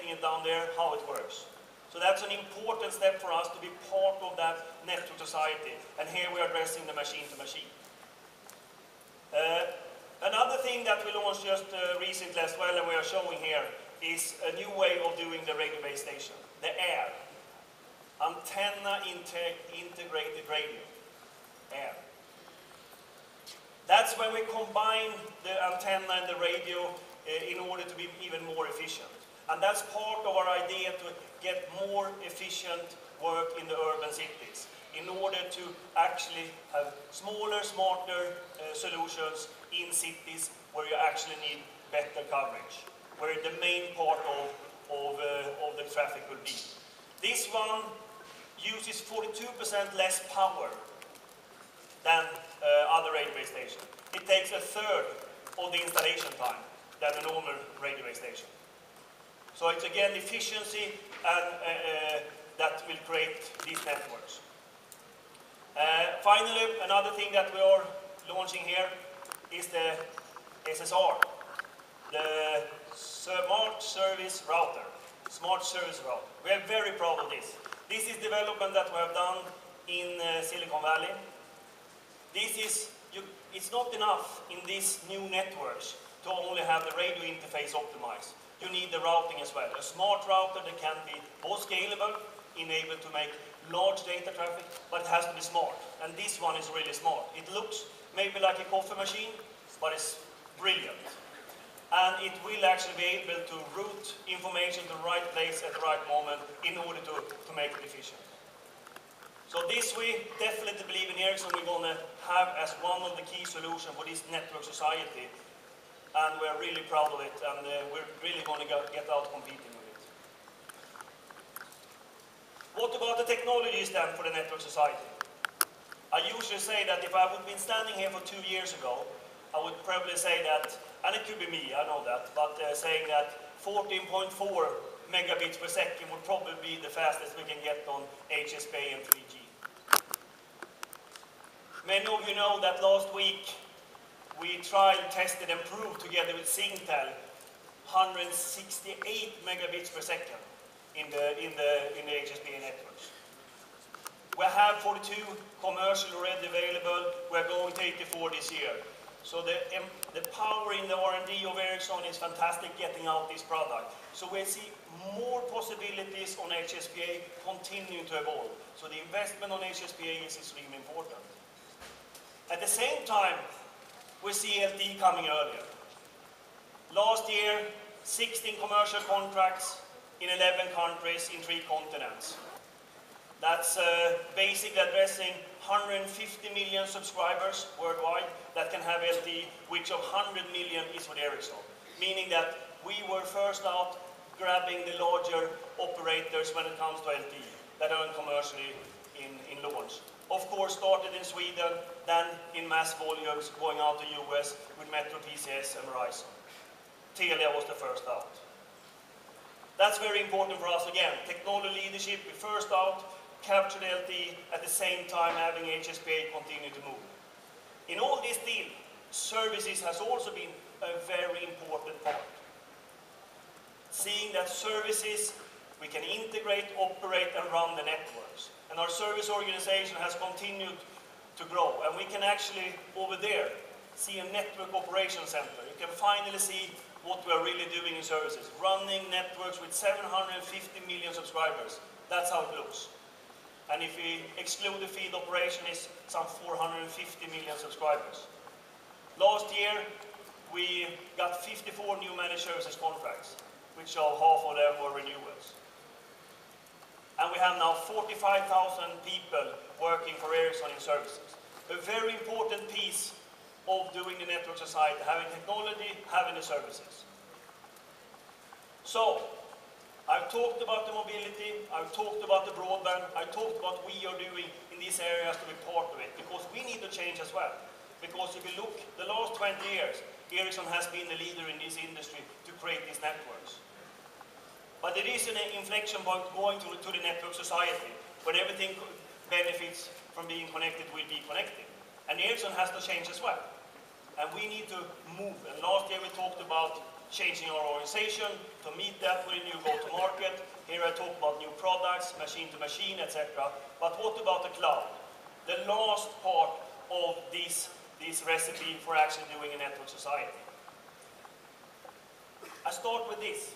demonstrating it down there, how it works. So that's an important step for us to be part of that network society. And here we are addressing the machine to machine. Another thing that we launched just recently as well, and we are showing here, is a new way of doing the radio base station, the AIR. Antenna integrated radio, AIR. That's when we combine the antenna and the radio in order to be even more efficient. And that's part of our idea to get more efficient work in the urban cities in order to actually have smaller, smarter solutions in cities where you actually need better coverage, where the main part of the traffic will be. This one uses 42% less power than other radio base stations. It takes a third of the installation time than a normal radio base station. So it's again efficiency and that will create these networks. Finally, another thing that we are launching here is the SSR, the Smart Service Router. Smart Service Router. We are very proud of this. This is development that we have done in Silicon Valley. It's not enough in these new networks to only have the radio interface optimized. You need the routing as well. A smart router that can be both scalable, enabled to make large data traffic, but it has to be smart. And this one is really smart. It looks maybe like a coffee machine, but it's brilliant. And it will actually be able to route information to the right place at the right moment in order to make it efficient. So this we definitely believe in Ericsson we're going to have as one of the key solutions for this network society. And we're really proud of it, and we're really going to get out competing with it. What about the technologies then for the network society? I usually say that if I would have been standing here for 2 years ago, I would probably say that, and it could be me, I know that, but saying that 14.4 megabits per second would probably be the fastest we can get on HSPA and 3G. Many of you know that last week we tried, tested and proved together with Singtel 168 megabits per second in the HSPA networks. We have 42 commercial already available. We're going to 84 this year. So the power in the R&D of Ericsson is fantastic getting out this product. So we see more possibilities on HSPA continuing to evolve. So the investment on HSPA is extremely important. At the same time, we see LTE coming earlier. Last year, 16 commercial contracts in 11 countries in 3 continents. That's basically addressing 150 million subscribers worldwide that can have LTE, which of 100 million is with Ericsson. Meaning that we were first out grabbing the larger operators when it comes to LTE that earn commercially in launch. Of course, started in Sweden, then in mass volumes, going out to US with Metro PCS and Verizon. Telia was the first out. That's very important for us again. Technology leadership, we first out, captured LTE, at the same time having HSPA continue to move. In all this deal, services has also been a very important part. Seeing that services, we can integrate, operate and run the networks. And our service organization has continued to grow. And we can actually, over there, see a network operation center. You can finally see what we are really doing in services. Running networks with 750 million subscribers. That's how it looks. And if we exclude the field operation, it's some 450 million subscribers. Last year, we got 54 new managed services contracts, which are half of them were renewals. And we have now 45,000 people working for Ericsson in services. A very important piece of doing the network society, having technology, having the services. So, I've talked about the mobility, I've talked about the broadband, I talked about what we are doing in these areas to be part of it, because we need to change as well. Because if you look, the last 20 years, Ericsson has been the leader in this industry to create these networks. But there is an inflection point going to the network society, when everything benefits from being connected will be connected. And Ericsson has to change as well. And we need to move. And last year we talked about changing our organization to meet that with a new go-to-market. market. Here I talk about new products, machine to machine, etc. But what about the cloud? The last part of this recipe for actually doing a network society. I start with this.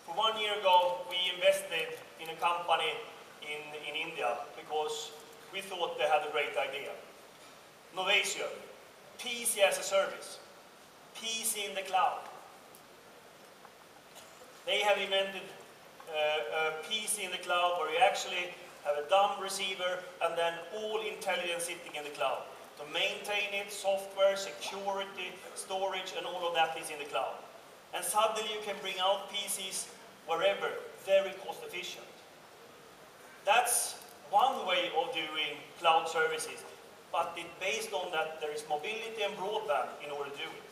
For 1 year ago, we invested in a company in India because we thought they had a great idea. Novation, PC as a service, PC in the cloud. They have invented a PC in the cloud where you actually have a dumb receiver and then all intelligence sitting in the cloud. To maintain it, software, security, storage, and all of that is in the cloud. And suddenly you can bring out PCs wherever, very cost efficient. That's one way of doing cloud services, but it's based on that there is mobility and broadband in order to do it.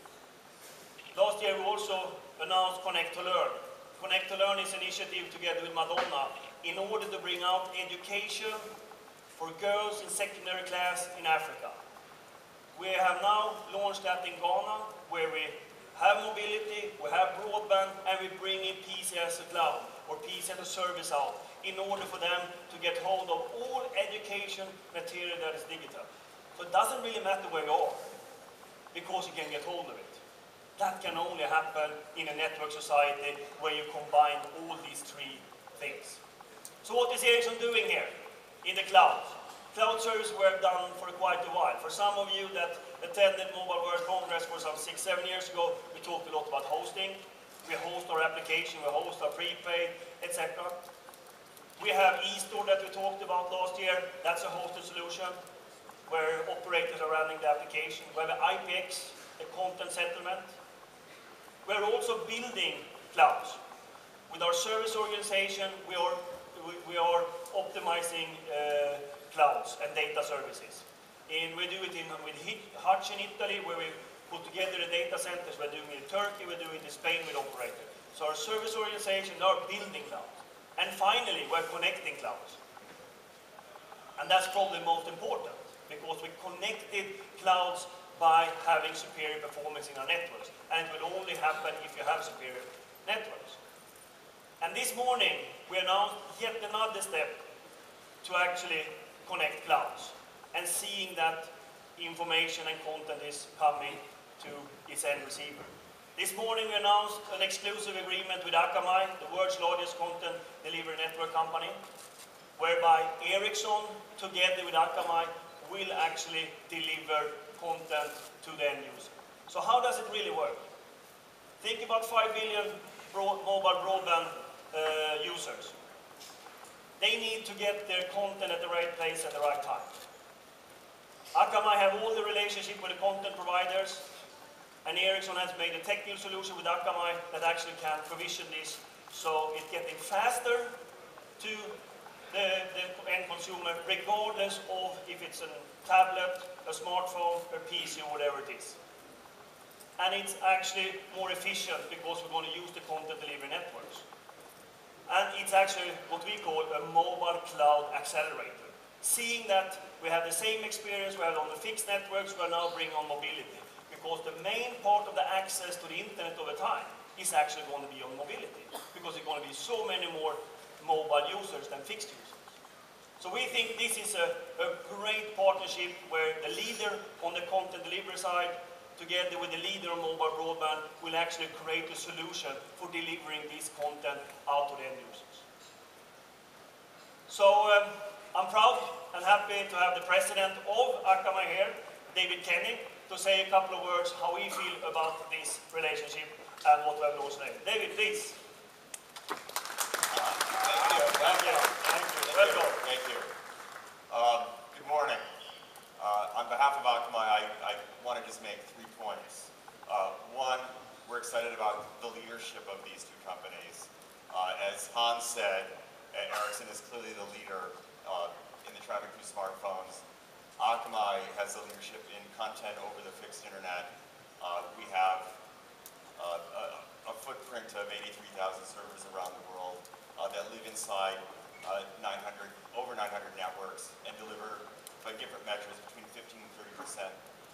Last year we also announced Connect to Learn. Connect to Learn is an initiative together with Madonna in order to bring out education for girls in secondary class in Africa. We have now launched that in Ghana, where we have mobility, we have broadband, and we bring in PC as a cloud, or PC as a service out, in order for them to get hold of all education material that is digital. So it doesn't really matter where you are, because you can get hold of it. That can only happen in a network society where you combine all these three things. So what is Ericsson doing here in the cloud? Cloud service we have done for quite a while. For some of you that attended Mobile World Congress for some 6-7 years ago, we talked a lot about hosting. We host our application, we host our prepaid, etc. We have eStore that we talked about last year. That's a hosted solution where operators are running the application. We have IPX, the content settlement. We're also building clouds. With our service organization, we are optimizing clouds and data services. And we do it with Hutch in Italy, where we put together the data centers. We're doing it in Turkey, we're doing it in Spain with operators. So our service organization are building clouds. And finally, we're connecting clouds. And that's probably most important, because we connected clouds by having superior performance in our networks. And it will only happen if you have superior networks. And this morning, we announced yet another step to actually connect clouds, and seeing that information and content is coming to its end receiver. This morning we announced an exclusive agreement with Akamai, the world's largest content delivery network company, whereby Ericsson, together with Akamai, will actually deliver content to the end user. So how does it really work? Think about 5 billion mobile broadband users. They need to get their content at the right place at the right time. Akamai have all the relationship with the content providers, and Ericsson has made a technical solution with Akamai that actually can provision this, so it's getting faster to the end consumer, regardless of if it's a tablet, a smartphone, a PC, or whatever it is. And it's actually more efficient because we're going to use the content delivery networks. And it's actually what we call a mobile cloud accelerator. Seeing that we have the same experience we had on the fixed networks, we are now bringing on mobility. Because the main part of the access to the internet over time is actually going to be on mobility. Because there's going to be so many more mobile users than fixed users. So we think this is a great partnership where the leader on the content delivery side, together with the leader on mobile broadband, will actually create a solution for delivering this content out to the end users. So I'm proud and happy to have the president of Akamai here, David Kenny, to say a couple of words how we feel about this relationship and what we have launched today. David, please. Thank you. Welcome. Thank you. Good morning. On behalf of Akamai, I want to just make 3 points. One, we're excited about the leadership of these two companies. As Hans said, Ericsson is clearly the leader in the traffic through smartphones. Akamai has the leadership in content over the fixed internet. We have a footprint of 83,000 servers around the world that live inside over 900 networks and deliver, by different measures, between 15 and 30%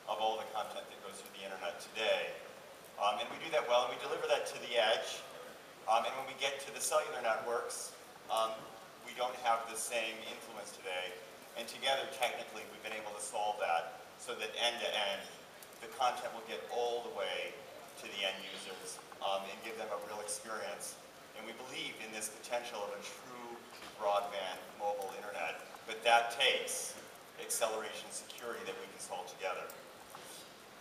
of all the content that goes through the internet today. And we do that well, and we deliver that to the edge And when we get to the cellular networks, we don't have the same influence today. And together, technically, we've been able to solve that so that end-to-end, the content will get all the way to the end users and give them a real experience. And we believe in this potential of a true broadband mobile internet, but that takes acceleration security that we can solve together.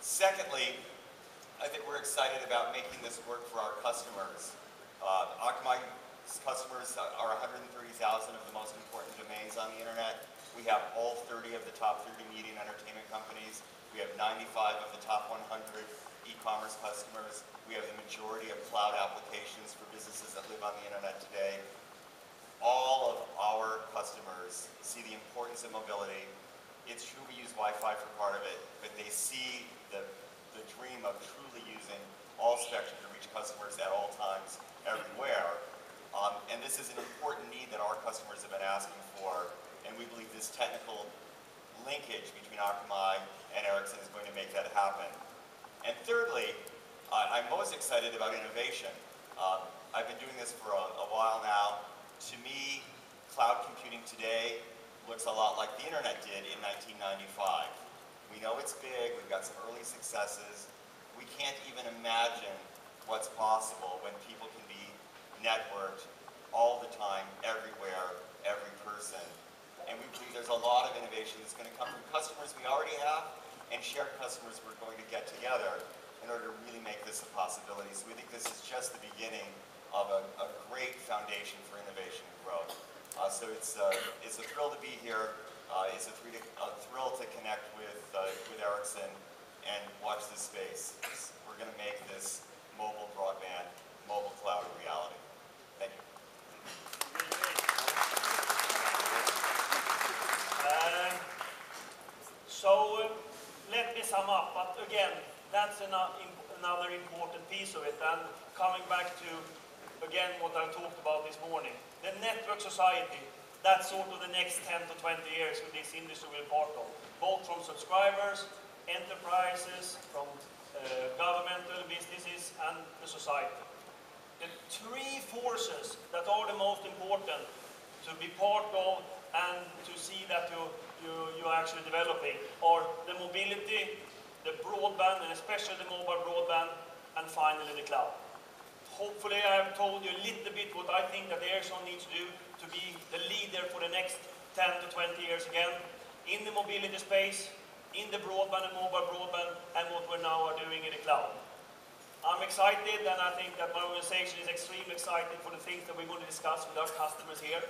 Secondly, I think we're excited about making this work for our customers. Akamai's customers are 130,000 of the most important domains on the internet. We have all 30 of the top 30 media and entertainment companies. We have 95 of the top 100 e-commerce customers. We have the majority of cloud applications for businesses that live on the internet today. All of our customers see the importance of mobility. It's true we use Wi-Fi for part of it, but they see the dream of truly using all spectrum to reach customers at all times, everywhere. And this is an important need that our customers have been asking for, and we believe this technical linkage between Akamai and Ericsson is going to make that happen. And thirdly, I'm most excited about innovation. I've been doing this for a while now. To me, cloud computing today looks a lot like the internet did in 1995. We know it's big, we've got some early successes. We can't even imagine what's possible when people can be networked all the time, everywhere, every person. And we believe there's a lot of innovation that's going to come from customers we already have and shared customers we're going to get together in order to really make this a possibility. So we think this is just the beginning of a great foundation for innovation and growth. So it's a thrill to be here. It's a thrill to connect with Ericsson and watch this space. We're going to make this mobile broadband, mobile cloud a reality. Thank you. So let me sum up, but again, that's another important piece of it. And coming back to, again, what I talked about this morning, the network society, that's sort of the next 10 to 20 years with this industry will be part of, both from subscribers, enterprises, from governmental businesses, and the society. The three forces that are the most important to be part of and to see that you're actually developing are the mobility, the broadband, and especially the mobile broadband, and finally the cloud. Hopefully I have told you a little bit what I think that Ericsson needs to do to be the leader for the next 10 to 20 years again, in the mobility space, in the broadband and mobile broadband, and what we now are doing in the cloud. I'm excited, and I think that my organization is extremely excited for the things that we're going to discuss with our customers here,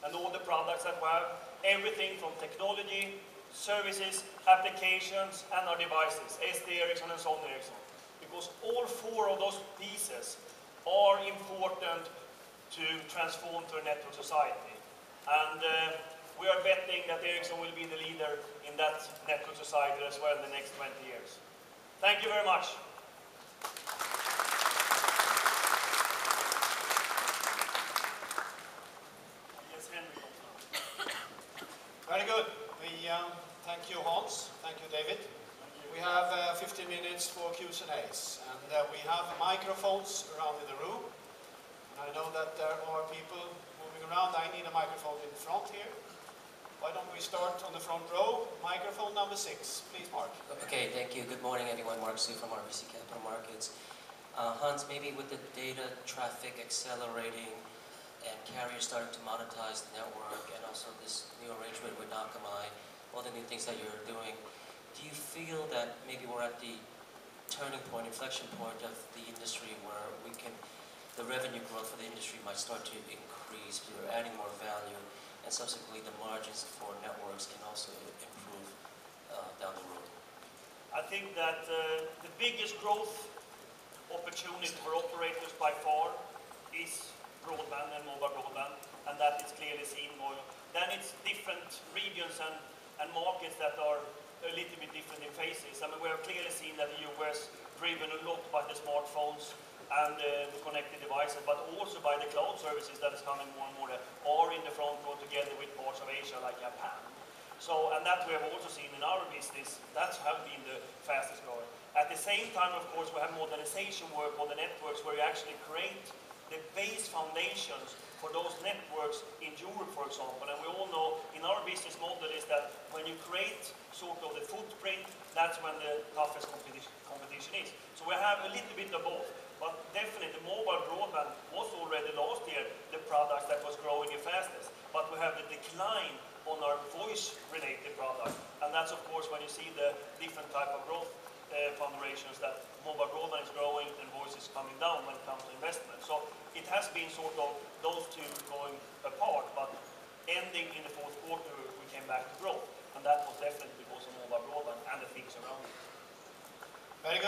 and all the products that we have, everything from technology, services, applications, and our devices, SD Ericsson and Sony Ericsson. Because all four of those pieces are important to transform to a network society. And we are betting that Ericsson will be the leader in that network society as well in the next 20 years. Thank you very much. Yes, Henry. Very good. Thank you, Hans. Thank you, David. We have 15 minutes for Q's and A's, and we have microphones around in the room. And I know that there are people moving around. I need a microphone in front here. Why don't we start on the front row? Microphone number 6, please, Mark. Okay, thank you. Good morning, everyone. Mark Su from RBC Capital Markets. Hans, maybe with the data traffic accelerating and carriers starting to monetize the network, and also this new arrangement with Akamai, all the new things that you're doing, do you feel that maybe we're at the turning point, inflection point of the industry where the revenue growth for the industry might start to increase, we're adding more value, and subsequently the margins for networks can also improve down the road? I think that the biggest growth opportunity for operators by far is broadband and mobile broadband, and that is clearly seen more. Then it's different regions and markets that are a little bit different in phases. I mean, we have clearly seen that the US driven a lot by the smartphones and the connected devices, but also by the cloud services that is coming more and more, or in the front row together with parts of Asia like Japan. So, and that we have also seen in our business, that's have been the fastest growing. At the same time, of course, we have modernization work on the networks where you actually create the base foundations for those networks in Europe, for example. And we all know in our business model is that when you create sort of the footprint, that's when the toughest competition is. So we have a little bit of both, but definitely the mobile broadband was already last year the product that was growing the fastest. But we have the decline on our voice-related product, and that's of course when you see the different type of growth foundations that mobile broadband is growing and voice is coming down when it comes to investment. So it has been sort of those two going apart, but ending in the fourth quarter we came back to growth, and that was definitely because of mobile broadband and the things around it. Very good.